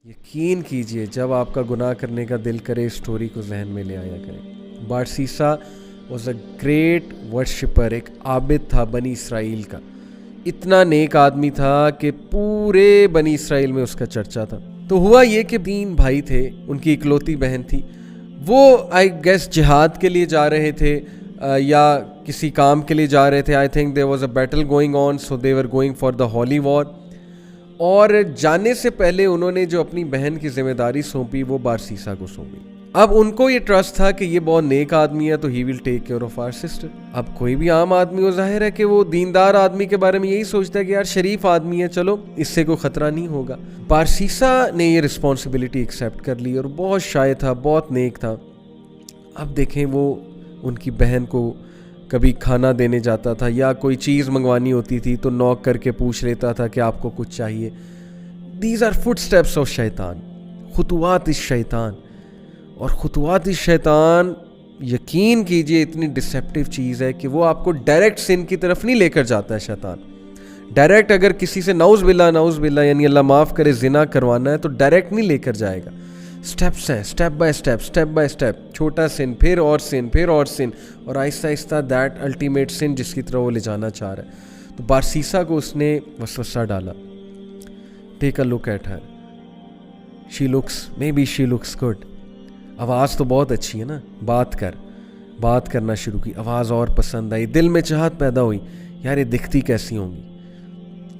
यकीन कीजिए जब आपका गुनाह करने का दिल करे इस स्टोरी को जहन में ले आया करें। बारसीसा वॉज अ ग्रेट वर्शिपर, एक आबिद था बनी इसराइल का। इतना नेक आदमी था कि पूरे बनी इसराइल में उसका चर्चा था। तो हुआ ये कि 3 भाई थे, उनकी इकलौती बहन थी। वो आई गेस जिहाद के लिए जा रहे थे या किसी काम के लिए जा रहे थे। I think there was a battle going on, so they were going for the holy war. और जाने से पहले उन्होंने जो अपनी बहन की जिम्मेदारी सौंपी वो बारसीसा को सौंपी। अब उनको ये ट्रस्ट था कि ये बहुत नेक आदमी है तो he will take care of our sister. अब कोई भी आम आदमी हो, जाहिर है कि वो दीनदार आदमी के बारे में यही सोचता है कि यार शरीफ आदमी है, चलो इससे कोई खतरा नहीं होगा। बारसीसा ने ये रिस्पॉन्सिबिलिटी एक्सेप्ट कर ली और बहुत शाय था, बहुत नेक था। अब देखें, वो उनकी बहन को कभी खाना देने जाता था या कोई चीज़ मंगवानी होती थी तो नॉक करके पूछ लेता था कि आपको कुछ चाहिए। These are footsteps of शैतान, खुतुवात इस शैतान। और खुतुवात इस शैतान, यकीन कीजिए, इतनी डिसेप्टिव चीज़ है कि वो आपको डायरेक्ट सिन की तरफ नहीं लेकर जाता है। शैतान डायरेक्ट अगर किसी से नाउज़ बिल्ला यानी अल्लाह माफ़ करे जिना करवाना है तो डायरेक्ट नहीं लेकर जाएगा। स्टेप्स हैं, स्टेप बाय स्टेप, छोटा सिन, फिर और सिन, फिर और सिन, और आहिस्ता आहिस्ता दैट अल्टीमेट सिन जिसकी तरफ वो ले जाना चाह रहा है। तो बारसीसा को उसने वसवसा डाला। Take a look at her, she looks good. आवाज़ तो बहुत अच्छी है ना, बात करना शुरू की। आवाज़ और पसंद आई, दिल में चाहत पैदा हुई, यार ये दिखती कैसी होंगी।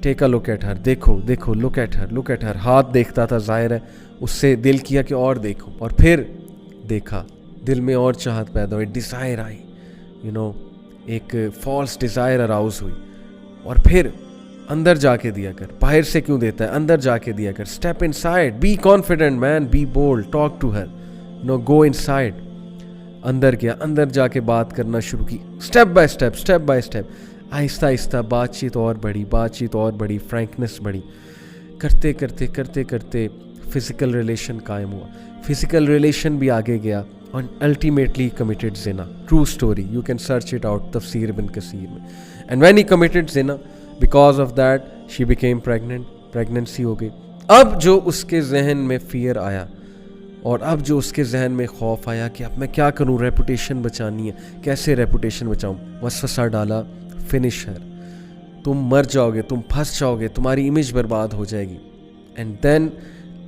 Take a look at her, देखो लुक एट हर। हाथ देखता था, जाहिर है उससे दिल किया कि और देखो, और फिर देखा, दिल में और चाहत पैदा हुई, डिज़ायर आई, एक फॉल्स डिज़ायर अराउज हुई। और फिर अंदर जाके दिया कर, बाहर से क्यों देता है, अंदर जाके दिया कर। Step inside, be confident man, be bold, talk to her, go inside. अंदर गया, अंदर जाके बात करना शुरू की, step by step. Aahista Aahista बातचीत और बढ़ी, फ्रैंकनेस बढ़ी। करते करते फिजिकल रिलेशन कायम हुआ। फिजिकल रिलेशन भी आगे गया और ultimately committed Jinnah. True story, you can search it out तफसीर इब्न कसीर में। And when he committed Jinnah, because of that she became pregnant, pregnancy हो गई। अब जो उसके जहन में फियर आया और अब जो उसके जहन में खौफ आया कि अब मैं क्या करूं, रेपुटेशन बचानी है, कैसे रेपुटेशन बचाऊं। वसवसा डाला, फिनिश हर, तुम मर जाओगे, तुम फंस जाओगे, तुम्हारी इमेज बर्बाद हो जाएगी। And then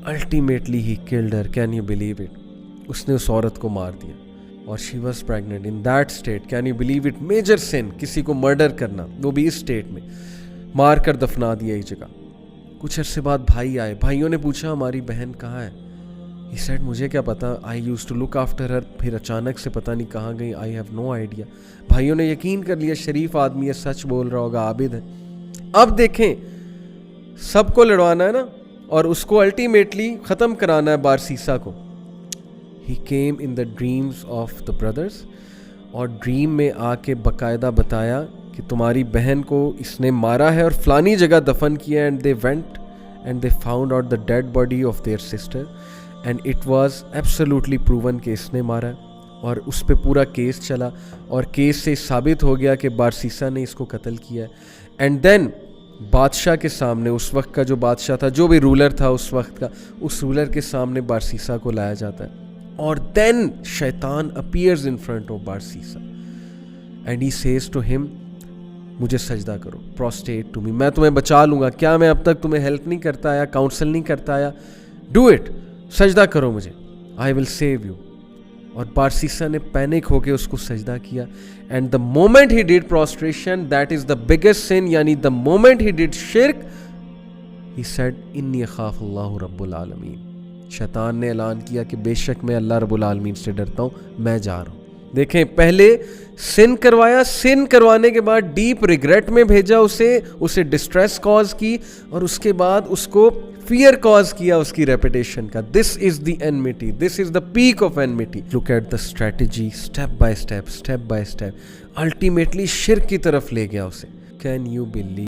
ultimately he killed her, can you believe it. उसने उस औरत को मार दिया और she was pregnant in that state. Can you believe it, major sin, किसी को मर्डर करना, वो भी इस स्टेट में। मार कर दफना दिया एक जगह। कुछ अरसे बाद भाई आए, भाइयों ने पूछा हमारी बहन कहाँ है। ही सेड मुझे क्या पता, I used to look after her. फिर अचानक से पता नहीं कहाँ गई, आई हैव नो आइडिया। भाइयों ने यकीन कर लिया शरीफ आदमी है, सच बोल रहा होगा, आबिद है। अब देखें, सबको लड़वाना है ना, और उसको अल्टीमेटली ख़त्म कराना है बारसीसा को। He came in the dreams of the brothers, और ड्रीम में आके बाकायदा बताया कि तुम्हारी बहन को इसने मारा है और फलानी जगह दफन किया। And they went and they found out the dead body of their sister and it was absolutely proven कि इसने मारा है। और उस पर पूरा केस चला और केस से साबित हो गया कि बारसीसा ने इसको कत्ल किया है। एंड देन बादशाह के सामने, उस वक्त का जो बादशाह था, जो भी रूलर था उस वक्त का, उस रूलर के सामने बारसीसा को लाया जाता है। और देन शैतान appears in front of Barsisa and he says to him, मुझे सजदा करो, प्रोस्टेट टू मी, मैं तुम्हें बचा लूँगा। क्या मैं अब तक तुम्हें हेल्प नहीं करता आया, काउंसल नहीं करता आया? डू इट, सजदा करो मुझे, आई विल सेव यू। और बारसीसा ने पैनिक होके उसको सजदा किया। And the moment he did prostration, that is the biggest sin, यानी द मोमेंट ही डिड शिर्क, ही सेड इन्नी अखाफ अल्लाह रब्बुल आलमीन। शैतान ने ऐलान किया कि बेशक मैं अल्लाह रब्बुल आलमीन से डरता हूँ, मैं जा रहा हूँ। देखें, पहले सिन करवाया, सिन करवाने के बाद डीप रिग्रेट में भेजा उसे डिस्ट्रेस कॉज की, और उसके बाद उसको फियर कॉज किया उसकी रेपुटेशन का। This is the enmity, this is the peak of enmity. Look at the strategy, step by step, ultimately शिर्क की तरफ ले गया उसे। Can you believe?